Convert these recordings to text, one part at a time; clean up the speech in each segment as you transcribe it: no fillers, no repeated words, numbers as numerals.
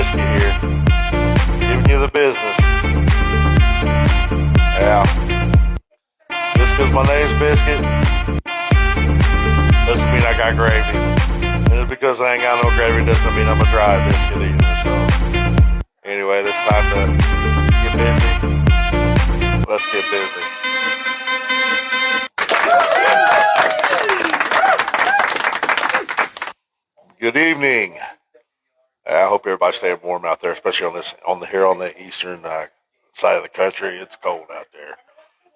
Biscuit here, giving you the business. Yeah. Just because my name's Biscuit doesn't mean I got gravy. And just because I ain't got no gravy doesn't mean I'm a dry biscuit either. So, anyway, it's time to get busy. Let's get busy. Good evening. I hope everybody's staying warm out there, especially on the eastern side of the country. It's cold out there.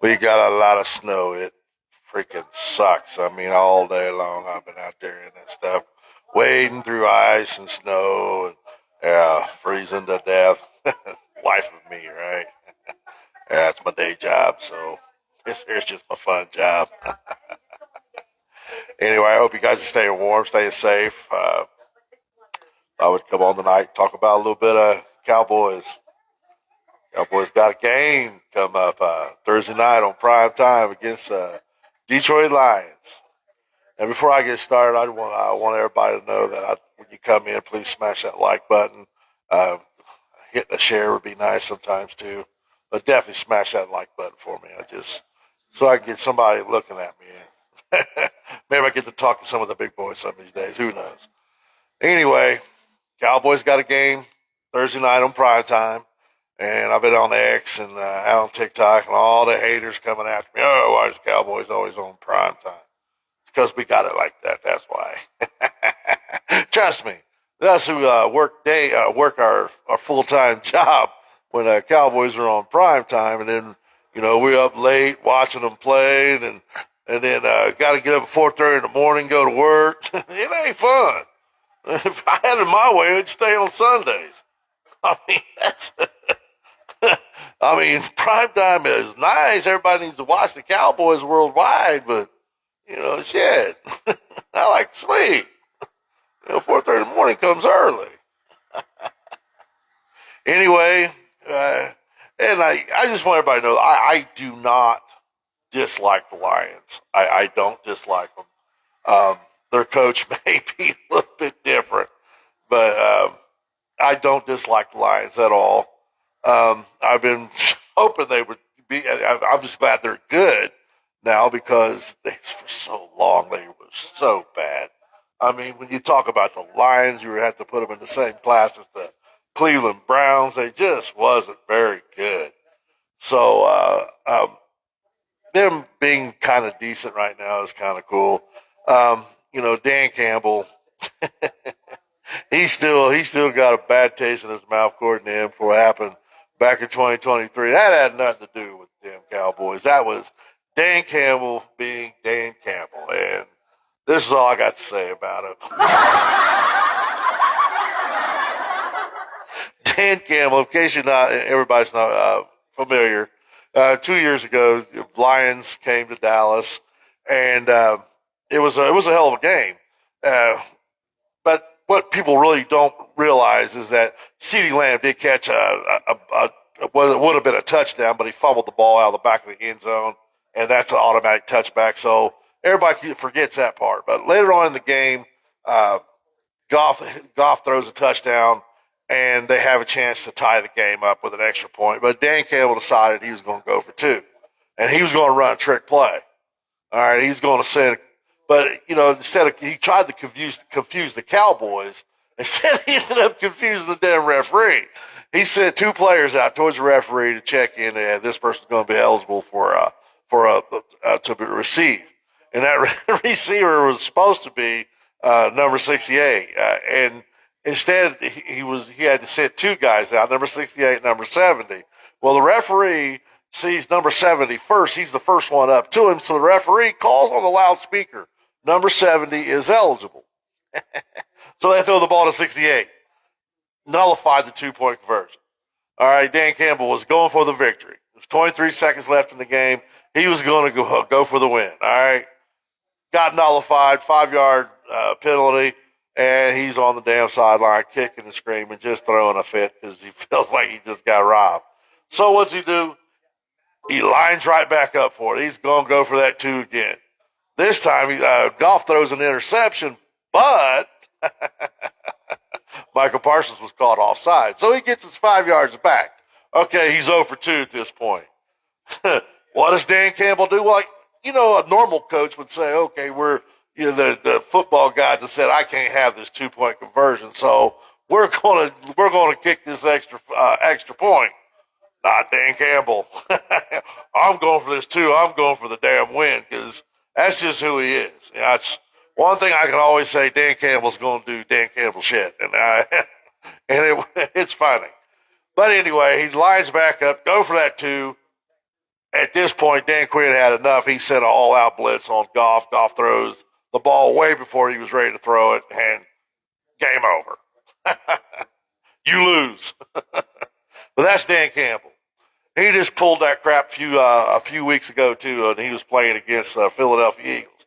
We got a lot of snow. It freaking sucks. I mean, all day long I've been out there in that stuff, wading through ice and snow, and freezing to death. Life of me, right? Yeah, it's my day job, so it's just my fun job. Anyway, I hope you guys are staying warm, staying safe. I would come on tonight and talk about a little bit of Cowboys. Cowboys got a game come up Thursday night on prime time against Detroit Lions. And before I get started, I want everybody to know that when you come in, please smash that like button. Hitting a share would be nice sometimes too, but definitely smash that like button for me. So I can get somebody looking at me. Maybe I get to talk to some of the big boys some of these days. Who knows? Anyway, Cowboys got a game Thursday night on prime time. And I've been on X and out on TikTok and all the haters coming after me. Oh, why is Cowboys always on prime time? It's because we got it like that. That's why. Trust me. Us who work our full-time job when Cowboys are on prime time, and then we're up late watching them play, and then got to get up at 4:30 in the morning, go to work. It ain't fun. If I had it my way, I'd stay on Sundays. I mean, prime time is nice. Everybody needs to watch the Cowboys worldwide, but shit. I like to sleep. 4:30 in the morning comes early. Anyway, and I just want everybody to know I do not dislike the Lions. I don't dislike them. Their coach may be a little bit different, but I don't dislike the Lions at all. I've been hoping they would be. I'm just glad they're good now because for so long they were so bad. I mean, when you talk about the Lions, you have to put them in the same class as the Cleveland Browns. They just wasn't very good. So them being kind of decent right now is kind of cool. Dan Campbell. He still got a bad taste in his mouth according to him for what happened back in 2023. That had nothing to do with them Cowboys. That was Dan Campbell being Dan Campbell. And this is all I got to say about it. Dan Campbell, in case everybody's not familiar, 2 years ago, the Lions came to Dallas, and it was a hell of a game. But what people really don't realize is that CeeDee Lamb did catch what would have been a touchdown, but he fumbled the ball out of the back of the end zone, and that's an automatic touchback. So everybody forgets that part. But later on in the game, Goff throws a touchdown, and they have a chance to tie the game up with an extra point. But Dan Campbell decided he was going to go for two, and he was going to run a trick play. All right, he's going to send. But, he tried to confuse the Cowboys. Instead, he ended up confusing the damn referee. He sent two players out towards the referee to check in, and this person's going to be eligible to be received. And that receiver was supposed to be number 68. And instead, he had to send two guys out, number 68 and number 70. Well, the referee sees number 70 first. He's the first one up to him, so the referee calls on the loudspeaker. Number 70 is eligible. So they throw the ball to 68. Nullified the 2-point conversion. All right, Dan Campbell was going for the victory. There's 23 seconds left in the game. He was going to go for the win. All right. Got nullified, 5-yard penalty, and he's on the damn sideline kicking and screaming, just throwing a fit because he feels like he just got robbed. So what's he do? He lines right back up for it. He's going to go for that two again. This time, Goff throws an interception, but Michael Parsons was caught offside. So he gets his 5 yards back. Okay, he's 0 for 2 at this point. What does Dan Campbell do? Well, a normal coach would say, okay, we're the football guy that said I can't have this 2-point conversion, so we're gonna kick this extra point. Not Dan Campbell. I'm going for this too. I'm going for the damn win because that's just who he is. It's one thing I can always say. Dan Campbell's going to do Dan Campbell shit, and it's funny. But anyway, he lines back up, go for that 2. At this point, Dan Quinn had enough. He sent an all-out blitz on Goff. Goff throws the ball way before he was ready to throw it, and game over. You lose. But that's Dan Campbell. He just pulled that crap a few weeks ago, too, and he was playing against Philadelphia Eagles.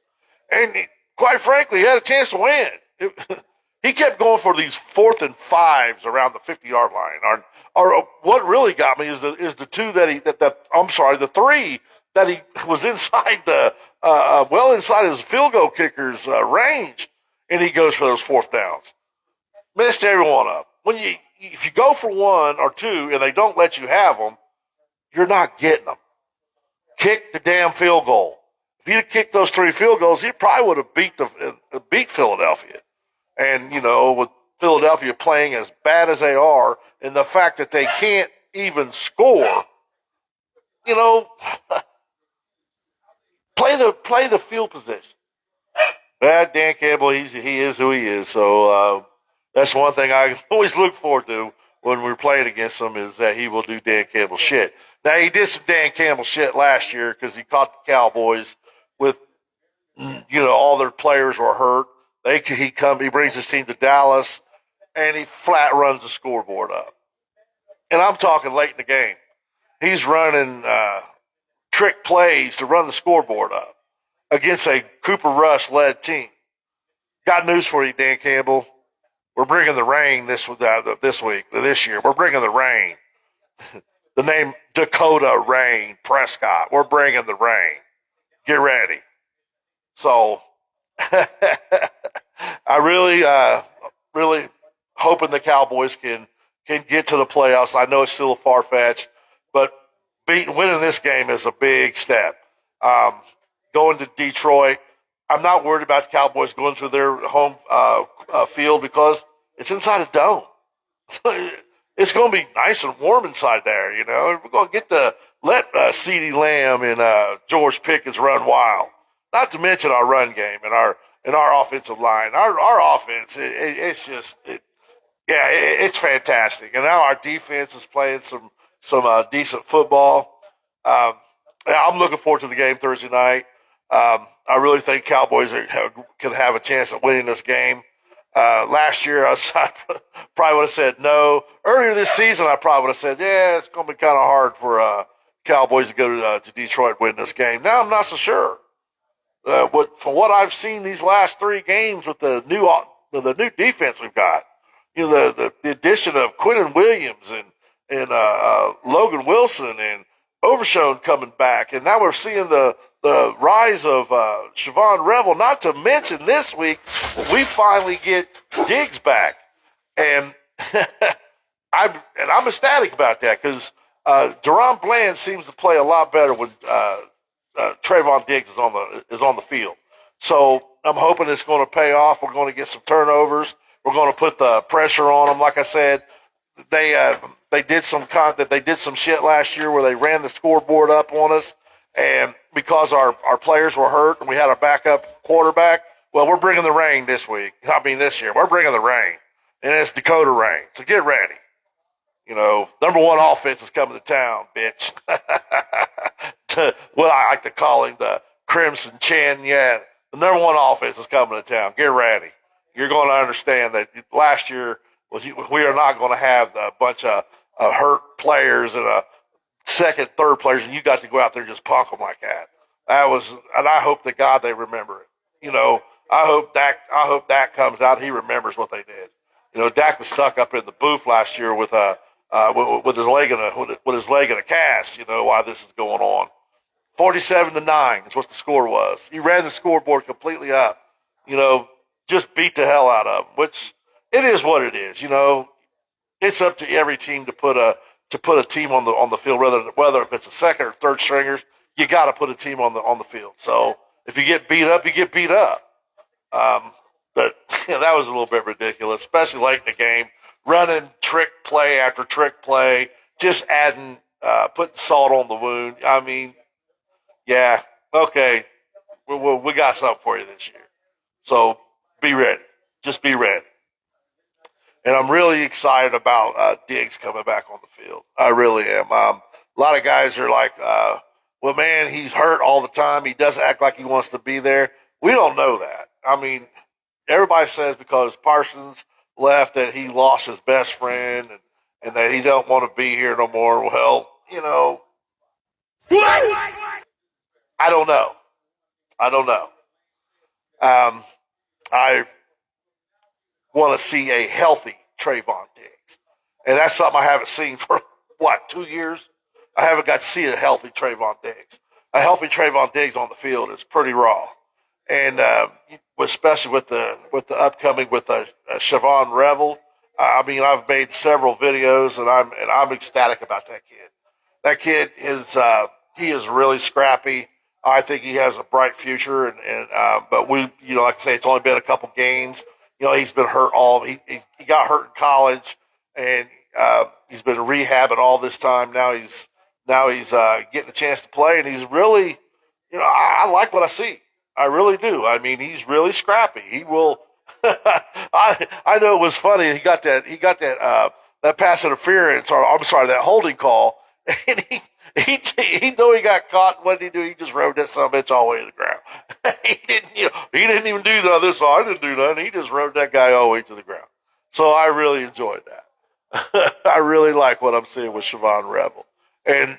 And quite frankly, he had a chance to win. He kept going for these 4th and 5s around the 50-yard line. Or what really got me is the 2 the 3 that he was inside inside his field goal kicker's range, and he goes for those 4th downs. Missed every one of them. If you go for 1 or 2 and they don't let you have them, you're not getting them. Kick the damn field goal. If you'd kicked those 3 field goals, you probably would have beat Philadelphia. And, with Philadelphia playing as bad as they are, and the fact that they can't even score, play the field position. But Dan Campbell, he is who he is. So that's one thing I always look forward to when we're playing against him is that he will do Dan Campbell shit. Now, he did some Dan Campbell shit last year because he caught the Cowboys with, all their players were hurt. He brings his team to Dallas, and he flat runs the scoreboard up. And I'm talking late in the game. He's running trick plays to run the scoreboard up against a Cooper Rush-led team. Got news for you, Dan Campbell. We're bringing the rain this year. We're bringing the rain. The name Dakota Rain Prescott. We're bringing the rain. Get ready. So I really hoping the Cowboys can get to the playoffs. I know it's still far-fetched, but winning this game is a big step. Going to Detroit, I'm not worried about the Cowboys going to their home field because it's inside a dome. It's going to be nice and warm inside there, We're going to get to let CeeDee Lamb and George Pickens run wild. Not to mention our run game and our offensive line. Our offense, it's fantastic. And now our defense is playing some decent football. I'm looking forward to the game Thursday night. I really think Cowboys can have a chance at winning this game. Last year, I probably would have said no. Earlier this season, I probably would have said, yeah, it's going to be kind of hard for Cowboys to go to Detroit and win this game. Now I'm not so sure. From what I've seen these last 3 games with the new defense we've got, the addition of Quinnen Williams and Logan Wilson and Overshown coming back, and now we're seeing the rise of Siobhan Revel. Not to mention this week we finally get Diggs back, and I'm ecstatic about that because Deron Bland seems to play a lot better when Trayvon Diggs is on the field. So I'm hoping it's going to pay off. We're going to get some turnovers. We're going to put the pressure on them. Like I said, they did some shit last year where they ran the scoreboard up on us, and because our players were hurt and we had a backup quarterback, well, we're bringing the rain this year. We're bringing the rain, and it's Dakota rain. So get ready. Number 1 offense is coming to town, bitch. Well, I like to call him the Crimson Chin. Yeah, the number 1 offense is coming to town. Get ready. You're going to understand that last year we are not going to have a bunch of hurt players and a second, third players, and you got to go out there and just punk them like that. And I hope to God they remember it. I hope Dak comes out. He remembers what they did. Dak was stuck up in the booth last year with his leg in a cast. Why this is going on. 47-9 is what the score was. He ran the scoreboard completely up. Just beat the hell out of him, which it is what it is. It's up to every team to put a team on the field, whether if it's a second or third stringers, you got to put a team on the field. So if you get beat up, you get beat up. But that was a little bit ridiculous, especially late in the game, running trick play after trick play, just adding, putting salt on the wound. I mean, yeah, okay, we got something for you this year. So be ready. Just be ready. And I'm really excited about Diggs coming back on the field. I really am. A lot of guys are like, well, man, he's hurt all the time. He doesn't act like he wants to be there. We don't know that. I mean, everybody says because Parsons left that he lost his best friend and that he don't want to be here no more. Well, I don't know. I don't know. I want to see a healthy Trayvon Diggs. And that's something I haven't seen for, 2 years? I haven't got to see a healthy Trayvon Diggs. A healthy Trayvon Diggs on the field is pretty raw. And especially with the upcoming with Siobhan Revel, I mean, I've made several videos, and I'm ecstatic about that kid. That kid is he is really scrappy. I think he has a bright future, but we, like I say, it's only been a couple games. He's been hurt he got hurt in college, and he's been rehabbing all this time. Now he's getting a chance to play, and he's really, I like what I see. I really do. I mean, he's really scrappy. He will. I know it was funny. He got that pass interference, or I'm sorry, that holding call, and he know he got caught. What did he do? He just rode that son of a bitch all the way to the ground. He didn't even do the other side. I didn't do nothing. He just rode that guy all the way to the ground. So I really enjoyed that. I really like what I'm seeing with Siobhan Revel. And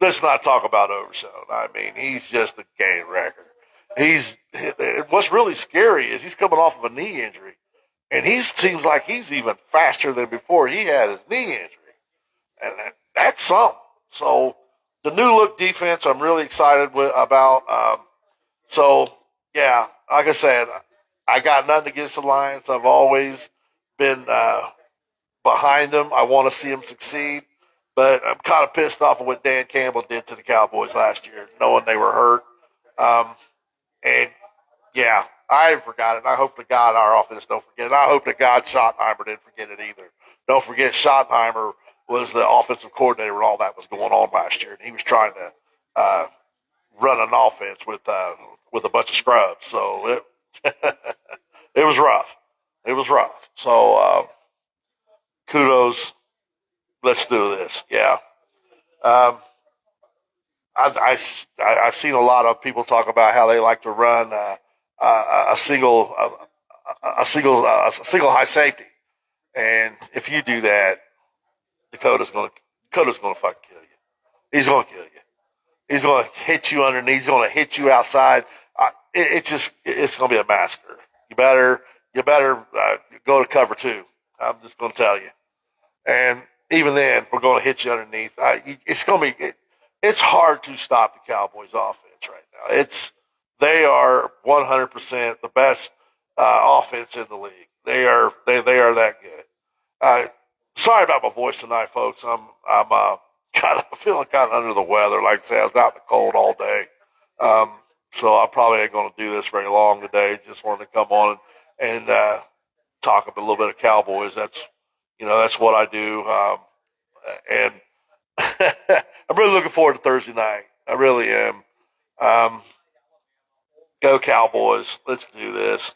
let's not talk about Overshown. I mean, he's just a game wrecker. What's really scary is he's coming off of a knee injury, and he seems like he's even faster than before he had his knee injury, and that's something. So the new look defense, I'm really excited about. So yeah, like I said, I got nothing against the Lions. I've always been behind them. I want to see them succeed, but I'm kind of pissed off of what Dan Campbell did to the Cowboys last year, knowing they were hurt. And yeah, I forgot it. I hope to God our offense don't forget it. I hope to God Schottenheimer didn't forget it either. Don't forget Schottenheimer was the offensive coordinator when all that was going on last year, and he was trying to run an offense with a bunch of scrubs. So it was rough. It was rough. So kudos. Let's do this. Yeah. I've seen a lot of people talk about how they like to run a single high safety, and if you do that, Dakota's going to fucking kill you. He's going to kill you. He's going to hit you underneath. He's going to hit you outside. It's going to be a massacre. You better go to cover two. I'm just going to tell you. And even then, we're going to hit you underneath. It's going to be. It's hard to stop the Cowboys' offense right now. They are 100% the best offense in the league. They are that good. Sorry about my voice tonight, folks. I'm kind of feeling kind of under the weather. Like I said, I was out in the cold all day, so I probably ain't going to do this very long today. Just wanted to come on and talk a little bit of Cowboys. That's what I do, and I'm really looking forward to Thursday night. I really am. Go Cowboys. Let's do this.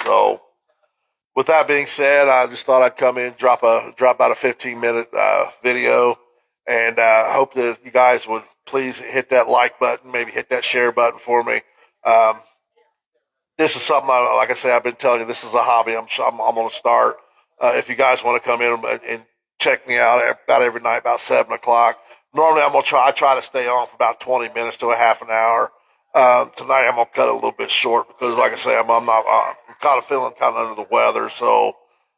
So, with that being said, I just thought I'd come in, drop about a 15-minute video, and hope that you guys would please hit that like button, maybe hit that share button for me. This is something, like I say, I've been telling you, this is a hobby. I'm going to start. If you guys want to come in and check me out about every night, about 7 o'clock. Normally, I try to stay on for about 20 minutes to a half an hour. Tonight, I'm going to cut it a little bit short because, like I say, I'm kind of feeling kind of under the weather. So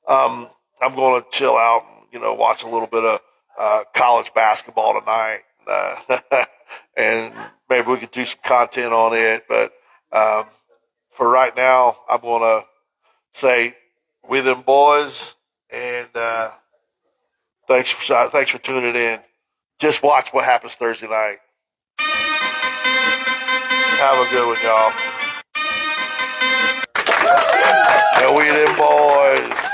I'm going to chill out and, watch a little bit of college basketball tonight. And maybe we could do some content on it. But For right now, I'm going to say we them boys, and thanks for tuning in. Just watch what happens Thursday night. Have a good one, y'all. And we them boys.